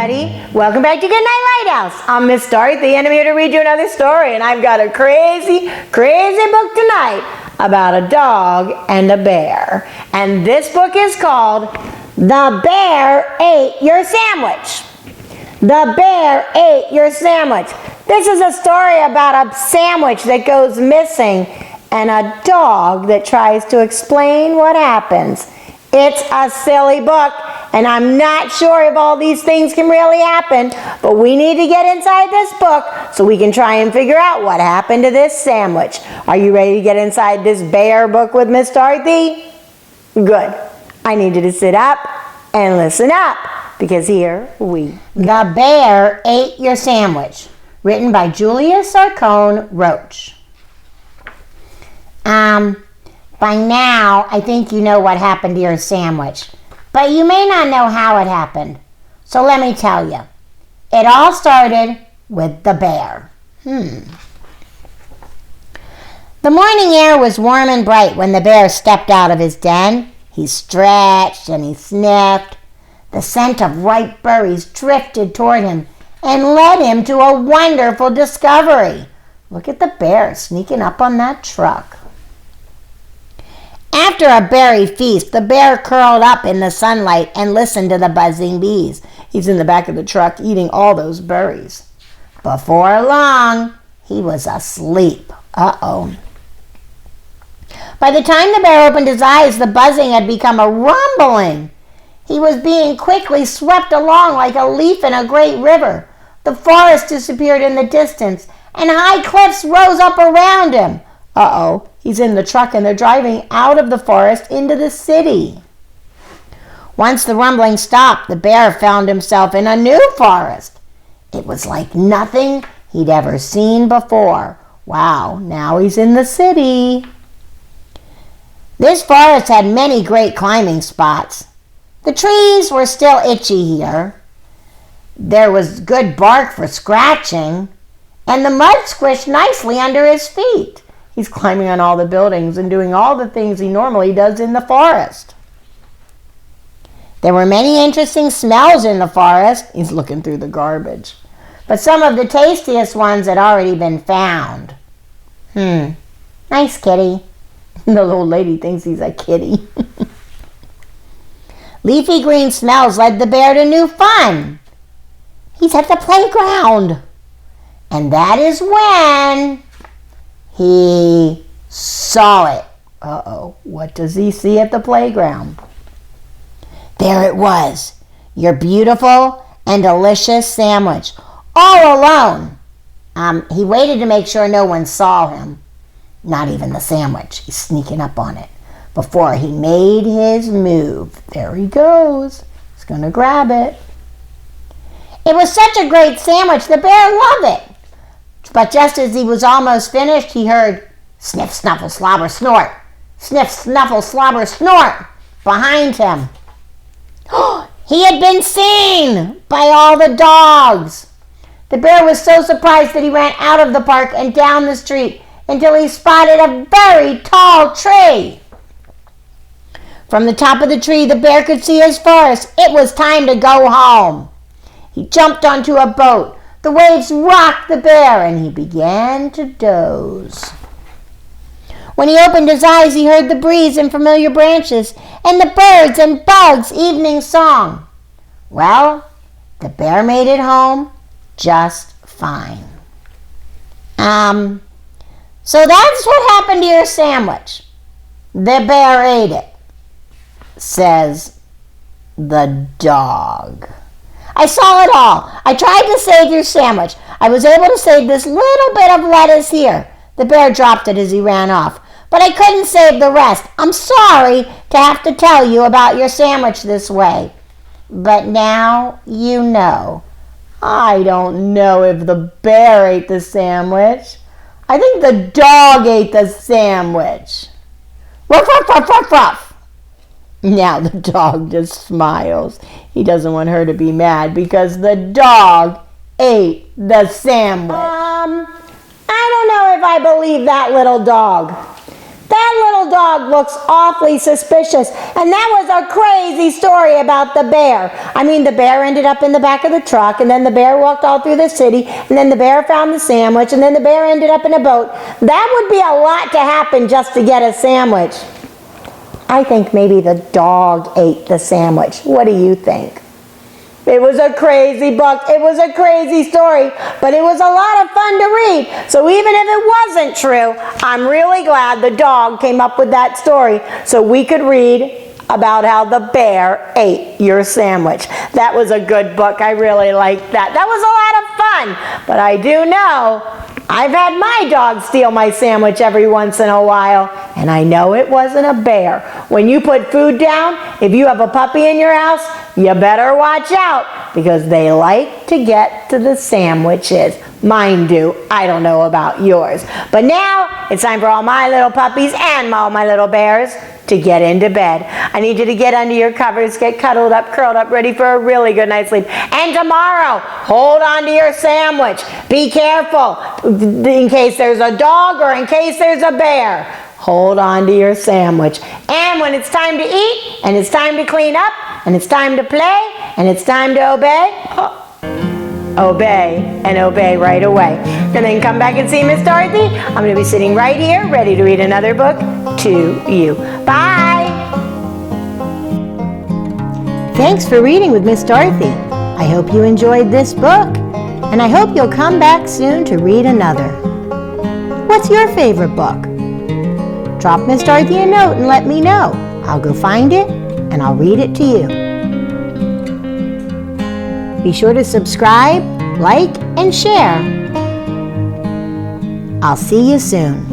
everybody. Welcome back to Goodnight Lighthouse. I'm Miss Dorothy and I'm here to read you another story. And I've got a crazy, crazy book tonight about a dog and a bear. And this book is called The Bear Ate Your Sandwich. The Bear Ate Your Sandwich. This is a story about a sandwich that goes missing and a dog that tries to explain what happens. It's a silly book, and I'm not sure if all these things can really happen, but we need to get inside this book so we can try and figure out what happened to this sandwich. Are you ready to get inside this bear book with Miss Dorothy? Good. I need you to sit up and listen up, because here we go. The Bear Ate Your Sandwich, written by Sarcone Roach. By now, I think you know what happened to your sandwich, but you may not know how it happened. So let me tell you. It all started with the bear. The morning air was warm and bright when the bear stepped out of his den. He stretched and he sniffed. The scent of ripe berries drifted toward him and led him to a wonderful discovery. Look at the bear sneaking up on that truck. After a berry feast, the bear curled up in the sunlight and listened to the buzzing bees. He's in the back of the truck eating all those berries. Before long, he was asleep. Uh-oh. By the time the bear opened his eyes, the buzzing had become a rumbling. He was being quickly swept along like a leaf in a great river. The forest disappeared in the distance, and high cliffs rose up around him. Uh-oh, he's in the truck and they're driving out of the forest into the city. Once the rumbling stopped, the bear found himself in a new forest. It was like nothing he'd ever seen before. Wow, now he's in the city. This forest had many great climbing spots. The trees were still itchy here. There was good bark for scratching, and the mud squished nicely under his feet. He's climbing on all the buildings and doing all the things he normally does in the forest. There were many interesting smells in the forest. He's looking through the garbage. But some of the tastiest ones had already been found. Nice kitty. The little lady thinks he's a kitty. Leafy green smells led the bear to new fun. He's at the playground. And that is when he saw it. Uh-oh, what does he see at the playground? There it was, your beautiful and delicious sandwich, all alone. He waited to make sure no one saw him, not even the sandwich. He's sneaking up on it before he made his move. There he goes. He's going to grab it. It was such a great sandwich, the bear loved it. But just as he was almost finished, he heard sniff, snuffle, slobber, snort. Sniff, snuffle, slobber, snort behind him. He had been seen by all the dogs. The bear was so surprised that he ran out of the park and down the street until he spotted a very tall tree. From the top of the tree, the bear could see his forest. It was time to go home. He jumped onto a boat. The waves rocked the bear, and he began to doze. When he opened his eyes, he heard the breeze and familiar branches, and the birds and bugs' evening song. Well, the bear made it home just fine. So that's what happened to your sandwich. The bear ate it, says the dog. I saw it all. I tried to save your sandwich. I was able to save this little bit of lettuce here. The bear dropped it as he ran off. But I couldn't save the rest. I'm sorry to have to tell you about your sandwich this way. But now you know. I don't know if the bear ate the sandwich. I think the dog ate the sandwich. Ruff, ruff, ruff, ruff, ruff. Now the dog just smiles. He doesn't want her to be mad because the dog ate the sandwich. I don't know if I believe that little dog. That little dog looks awfully suspicious. And that was a crazy story about the bear. I mean, the bear ended up in the back of the truck, and then the bear walked all through the city, and then the bear found the sandwich, and then the bear ended up in a boat. That would be a lot to happen just to get a sandwich. I think maybe the dog ate the sandwich. What do you think? It was a crazy book. It was a crazy story, but it was a lot of fun to read. So even if it wasn't true, I'm really glad the dog came up with that story so we could read about how the bear ate your sandwich. That was a good book. I really liked that. That was a lot of fun, but I do know I've had my dog steal my sandwich every once in a while, and I know it wasn't a bear. When you put food down, if you have a puppy in your house, you better watch out because they like to get to the sandwiches. Mine do. I don't know about yours. But now it's time for all my little puppies and all my little bears to get into bed. I need you to get under your covers, get cuddled up, curled up, ready for a really good night's sleep. And tomorrow, hold on to your sandwich. Be careful in case there's a dog or in case there's a bear. Hold on to your sandwich. And when it's time to eat, and it's time to clean up, and it's time to play, and it's time to obey, obey and obey right away. And then come back and see Miss Dorothy. I'm going to be sitting right here, ready to read another book to you. Bye! Thanks for reading with Miss Dorothy. I hope you enjoyed this book, and I hope you'll come back soon to read another. What's your favorite book? Drop Miss Dorothy a note and let me know. I'll go find it, and I'll read it to you. Be sure to subscribe, like, and share. I'll see you soon.